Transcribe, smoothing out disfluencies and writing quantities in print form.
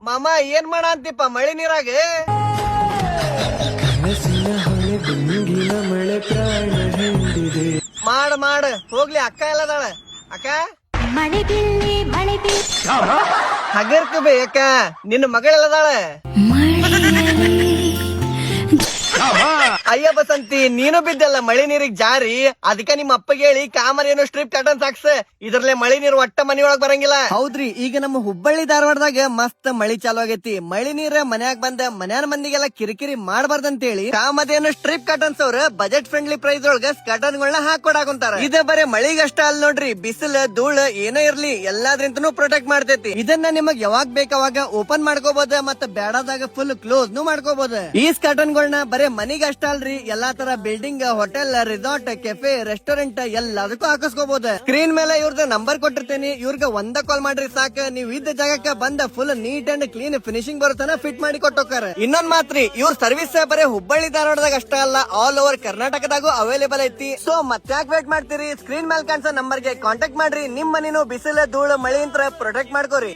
ಮಾಮ ಏನ್ ಮಾಡ ಅಂತಿಪ್ಪ ಮಳಿ ನೀರಾಗ ಮಾಡ ಹೋಗ್ಲಿ ಅಕ್ಕ ಎಲ್ಲದಾಳ ಅಕ್ಕ ಮಳೆ ಬಿಲ್ಲಿ ಮಳೆ ಬಿಲ್ಲಿ ಹಗರ್ಕ ಬೇ ಅಕ್ಕ ನಿನ್ನ ಮಗಳೆಲ್ಲದಾಳ ಅಯ್ಯ ಬಸಂತಿ ನೀನು ಬಿದ್ದಲ್ಲ ಮಳಿ ನೀರಿಗ್ ಜಾರಿ ಅದಕ್ಕ ನಿಮ್ಮ ಅಪ್ಪಗೆ ಹೇಳಿ ಕಾಮರ್ ಏನೋ ಸ್ಟ್ರಿಪ್ ಕಟನ್ ಸಾಕ್ಸ ಇದ್ರಲ್ಲೇ ಮಳಿ ನೀರು ಒಟ್ಟ ಮನಿಯೊಳಗ್ ಬರಂಗಿಲ್ಲ. ಹೌದ್ರಿ, ಈಗ ನಮ್ಮ ಹುಬ್ಬಳ್ಳಿ ಧಾರವಾಡದಾಗ ಮಸ್ತ್ ಮಳಿ ಚಾಲು ಆಗೈತಿ. ಮಳಿ ನೀರ ಮನ್ಯಾಗ ಬಂದ ಮನ್ಯಾನ ಮಂದಿಗೆಲ್ಲ ಕಿರಿಕಿರಿ ಮಾಡಬಾರ್ದಂತೇಳಿ ಕಾಮದೇನು ಸ್ಟ್ರಿಪ್ ಕಟನ್ಸ್ ಅವ್ರ ಬಜೆಟ್ ಫ್ರೆಂಡ್ಲಿ ಪ್ರೈಸ್ ಒಳಗ ಕಟನ್ ಗಳನ್ನ ಹಾಕೊಡಾಕುಂತಾರ. ಇದೇ ಬರೇ ಮಳಿಗಷ್ಟ ಅಲ್ ನೋಡ್ರಿ, ಬಿಸಿಲು ಧೂಳು ಏನೇ ಇರ್ಲಿ ಎಲ್ಲಾದ್ರಿಂದನೂ ಪ್ರೊಟೆಕ್ಟ್ ಮಾಡ್ತೈತಿ. ಇದನ್ನ ನಿಮಗ್ ಯಾವಾಗ್ ಬೇಕಾವಾಗ ಓಪನ್ ಮಾಡ್ಕೋಬಹುದು ಮತ್ತ ಬೇಡಾದಾಗ ಫುಲ್ ಕ್ಲೋಸ್ ನು ಮಾಡ್ಕೋಬಹುದು. ಈ ಕಟನ್ ಗಳನ್ನ ಬರೇ ಮನಿಗಷ್ಟ ಅಲ್ರಿ, ಎಲ್ಲಾ ತರ building, hotel, resort, cafe, restaurant ಎಲ್ಲದಕ್ಕೂ ಹಾಕಿಸ್ಕೋಬಹುದು. ಸ್ಕ್ರೀನ್ ಮೇಲೆ ಇವ್ರದ್ದು ನಂಬರ್ ಕೊಟ್ಟಿರ್ತೀನಿ, ಇವ್ರಿಗೆ ಒಂದ ಕಾಲ್ ಮಾಡ್ರಿ ಸಾಕ, ನೀವ್ ಇದ್ದ ಜಾಗಕ್ಕೆ ಬಂದ full neat and clean finishing ಬರುತ್ತಾನ ಫಿಟ್ ಮಾಡಿ ಕೊಟ್ಟೋಕಾರ. ಇನ್ನೊಂದ್ ಮಾತ್ರಿ, ಇವ್ರ ಸರ್ವಿಸ್ ಬರೇ ಹುಬ್ಬಳ್ಳಿ ಧಾರವಾಡದಾಗ ಅಷ್ಟ ಅಲ್ಲ, ಆಲ್ ಓವರ್ ಕರ್ನಾಟಕದಾಗೂ ಅವೈಲೇಬಲ್ ಐತಿ. ಸೊ ಮತ್ತ್ಯಾಕ್ ವೇಟ್ ಮಾಡ್ತೀರಿ, ಸ್ಕ್ರೀನ್ ಮೇಲೆ ಕಾಣಿಸೋ ನಂಬರ್ ಗೆ ಕಾಂಟ್ಯಾಕ್ಟ್ ಮಾಡ್ರಿ. ನಿಮ್ ಮನಿನೂ ಬಿಸಿಲು ಧೂಳು ಮಳಿ ಅಂತ ಪ್ರೊಟೆಕ್ಟ್ ಮಾಡ್ಕೋರಿ.